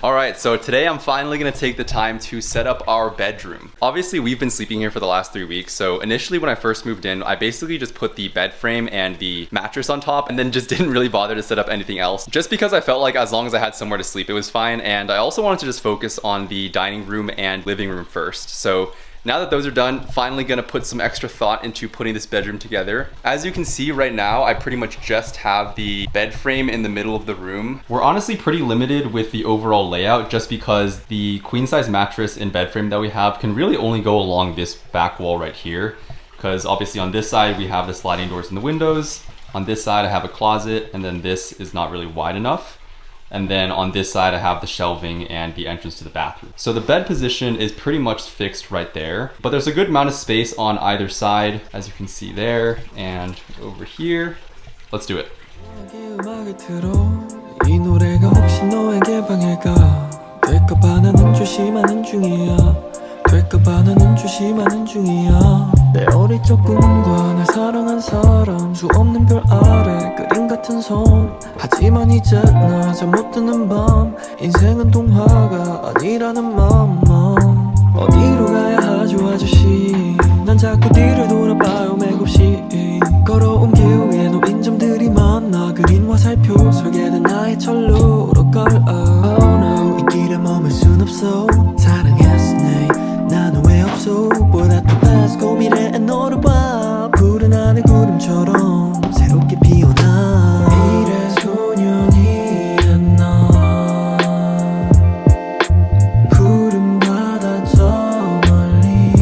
Alright, so today I'm finally going to take the time to set up our bedroom. Obviously, we've been sleeping here for the last 3 weeks, so initially when I first moved in, I basically just put the bed frame and the mattress on top and then just didn't really bother to set up anything else. Just because I felt like as long as I had somewhere to sleep, it was fine, and I also wanted to just focus on the dining room and living room first. So now that those are done, finally gonna put some extra thought into putting this bedroom together. As you can see right now, I pretty much just have the bed frame in the middle of the room. We're honestly pretty limited with the overall layout just because the queen size mattress and bed frame that we have can really only go along this back wall right here. Because obviously on this side, we have the sliding doors and the windows. On this side, I have a closet, and then this is not really wide enough. And then on this side, I have the shelving and the entrance to the bathroom. So the bed position is pretty much fixed right there, but there's a good amount of space on either side, as you can see there and over here. Let's do it. 될까봐 나는 조심하는 중이야 내 어릴 적 꿈과 날 사랑한 사람 수 없는 별 아래 그림 같은 손 하지만 이제 나 잠 못 드는 밤 인생은 동화가 아니라는 맘만 어디로 가야 하죠 아저씨 난 자꾸 뒤를 돌아봐요 맥없이 걸어온 길 위에 놓인 점들이 많아 그린 화살표 설계된 나의 철로로 걸어 Oh no 이 길에 머물 순 없어 사랑했으니 나는 왜 없어 보다 또 past 고민해 너를 봐 푸른 하늘 구름처럼 새롭게 피어나 미래 소년이란 나 푸른 바다 저 멀리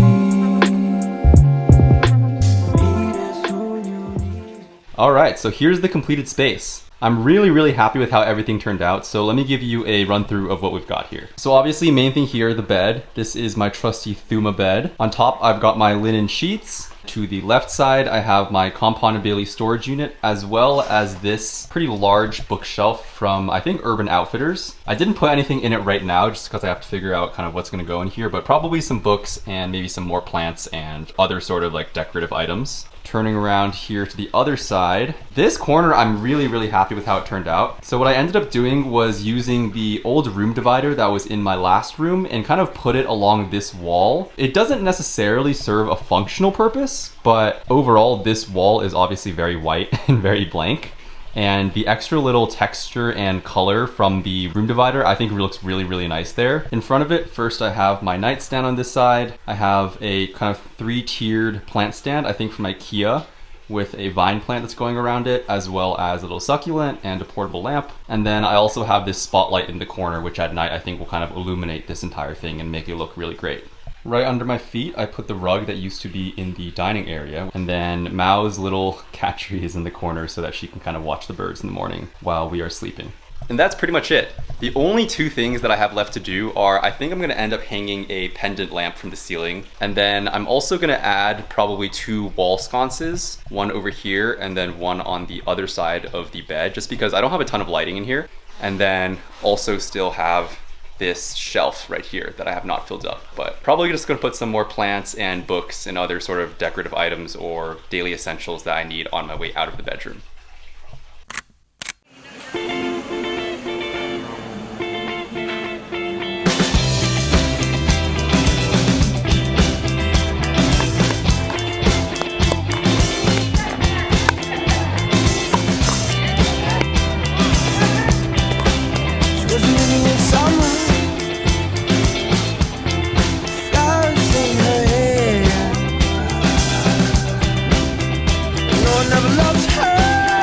미래 소년이 Alright, so here's the completed space. I'm really happy with how everything turned out, so let me give you a run through of what we've got here. So obviously main thing here, the bed. This is my trusty Thuma bed. On top I've got my linen sheets. To the left side I have my compounded Bailey storage unit, as well as this pretty large bookshelf from I think Urban Outfitters. I didn't put anything in it right now just because I have to figure out kind of what's going to go in here, but probably some books and maybe some more plants and other sort of like decorative items. Turning around here to the other side. This corner, I'm really happy with how it turned out. So what I ended up doing was using the old room divider that was in my last room and kind of put it along this wall. It doesn't necessarily serve a functional purpose, but overall this wall is obviously very white and very blank. And the extra little texture and color from the room divider I think looks really nice there. In front of it, first I have my nightstand on this side. I have a kind of 3-tiered plant stand, I think from IKEA, with a vine plant that's going around it, as well as a little succulent and a portable lamp. And then I also have this spotlight in the corner, which at night I think will kind of illuminate this entire thing and make it look really great. Right under my feet, I put the rug that used to be in the dining area, and then Mao's little cat tree is in the corner so that she can kind of watch the birds in the morning while we are sleeping. And that's pretty much it. The only 2 things that I have left to do are I think I'm going to end up hanging a pendant lamp from the ceiling, and then I'm also going to add probably 2 wall sconces, one over here and then one on the other side of the bed, just because I don't have a ton of lighting in here, and then also still have this shelf right here that I have not filled up, but probably just gonna put some more plants and books and other sort of decorative items or daily essentials that I need on my way out of the bedroom. never loved her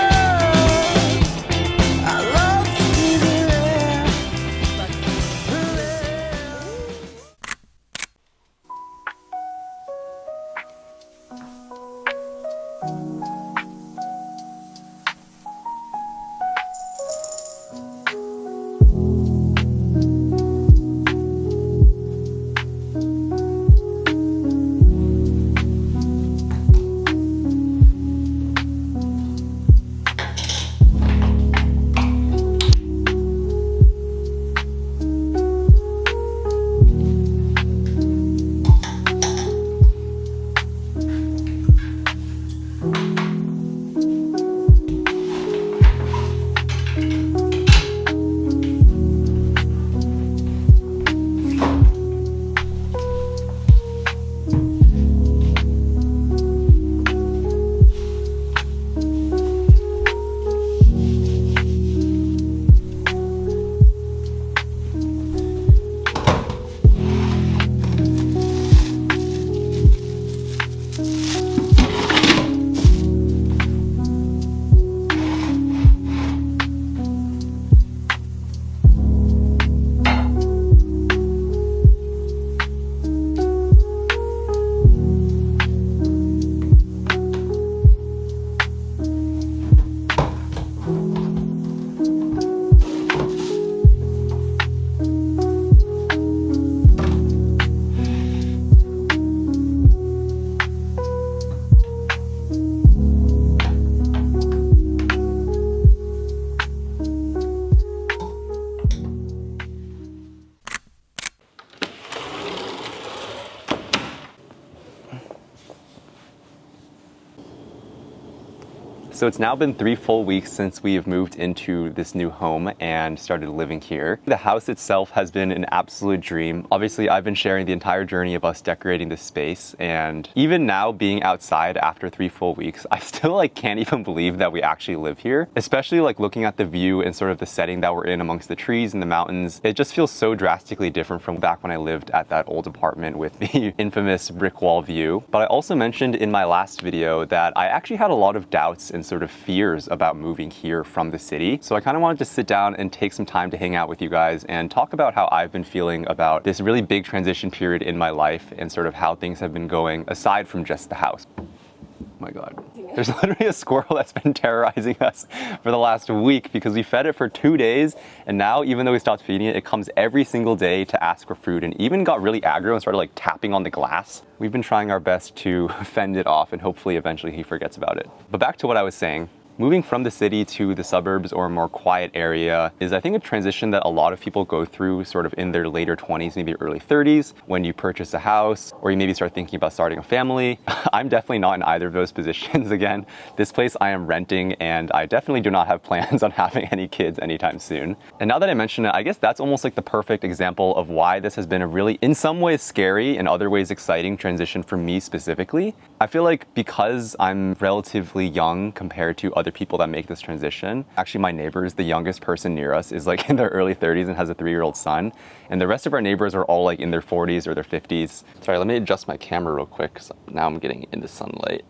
So it's now been 3 full weeks since we have moved into this new home and started living here. The house itself has been an absolute dream. Obviously, I've been sharing the entire journey of us decorating this space, and even now being outside after 3 full weeks, I still can't even believe that we actually live here. Especially looking at the view and sort of the setting that we're in amongst the trees and the mountains. It just feels so drastically different from back when I lived at that old apartment with the infamous brick wall view. But I also mentioned in my last video that I actually had a lot of doubts and sort of fears about moving here from the city. So I kind of wanted to sit down and take some time to hang out with you guys and talk about how I've been feeling about this really big transition period in my life and sort of how things have been going aside from just the house. Oh my God. There's literally a squirrel that's been terrorizing us for the last week because we fed it for 2 days, and now even though we stopped feeding it, it comes every single day to ask for food and even got really aggro and started tapping on the glass. We've been trying our best to fend it off and hopefully eventually he forgets about it. But back to what I was saying. Moving from the city to the suburbs or a more quiet area is, I think, a transition that a lot of people go through sort of in their later 20s, maybe early 30s, when you purchase a house or you maybe start thinking about starting a family. I'm definitely not in either of those positions again. This place I am renting, and I definitely do not have plans on having any kids anytime soon. And now that I mention it, I guess that's almost the perfect example of why this has been a really, in some ways scary, in other ways exciting transition for me specifically. I feel like because I'm relatively young compared to other people that make this transition. Actually, my neighbor is the youngest person near us, is in their early 30s and has a 3-year-old son. And the rest of our neighbors are all in their 40s or their 50s. Sorry, let me adjust my camera real quick, because now I'm getting into sunlight.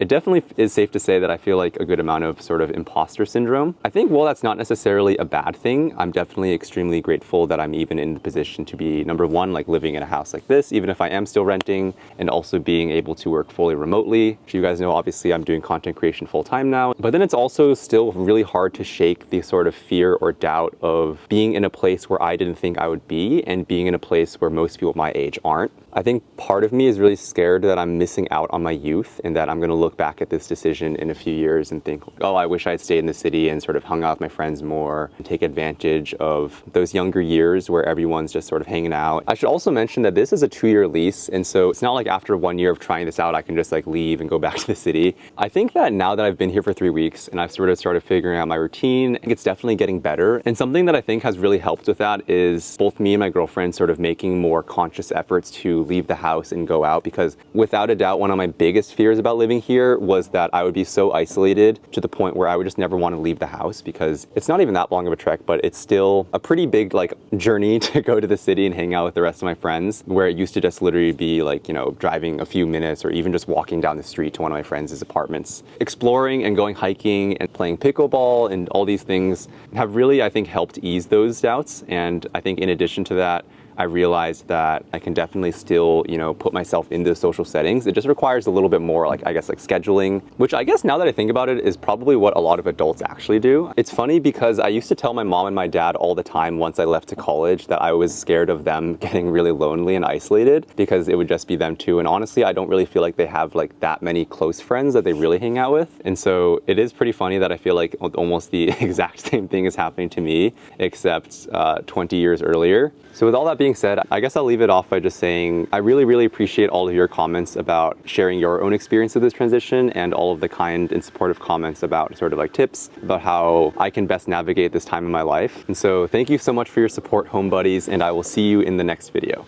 It definitely is safe to say that I feel a good amount of sort of imposter syndrome. I think while that's not necessarily a bad thing, I'm definitely extremely grateful that I'm even in the position to be, number one, living in a house like this, even if I am still renting, and also being able to work fully remotely. You guys know, obviously, I'm doing content creation full time now, but then it's also still really hard to shake the sort of fear or doubt of being in a place where I didn't think I would be and being in a place where most people my age aren't. I think part of me is really scared that I'm missing out on my youth and that I'm going to look back at this decision in a few years and think, oh, I wish I had stayed in the city and sort of hung out with my friends more and take advantage of those younger years where everyone's just sort of hanging out. I should also mention that this is a 2-year lease, and so it's not after 1 year of trying this out, I can just leave and go back to the city. I think that now that I've been here for 3 weeks and I've sort of started figuring out my routine, I think it's definitely getting better. And something that I think has really helped with that is both me and my girlfriend sort of making more conscious efforts to leave the house and go out, because without a doubt, one of my biggest fears about living here was that I would be so isolated to the point where I would just never want to leave the house, because it's not even that long of a trek, but it's still a pretty big journey to go to the city and hang out with the rest of my friends, where it used to just literally be driving a few minutes or even just walking down the street to one of my friends' apartments. Exploring and going hiking and playing pickleball and all these things have really, I think, helped ease those doubts. And I think in addition to that, I realized that I can definitely still, put myself in those social settings. It just requires a little bit more, scheduling, which I guess now that I think about it is probably what a lot of adults actually do. It's funny because I used to tell my mom and my dad all the time once I left to college that I was scared of them getting really lonely and isolated because it would just be them too. And honestly, I don't really feel like they have that many close friends that they really hang out with. And so it is pretty funny that I feel like almost the exact same thing is happening to me, except 20 years earlier. So with all that being said, I guess I'll leave it off by just saying I really, really appreciate all of your comments about sharing your own experience of this transition and all of the kind and supportive comments about sort of tips about how I can best navigate this time in my life. And so thank you so much for your support, home buddies, and I will see you in the next video.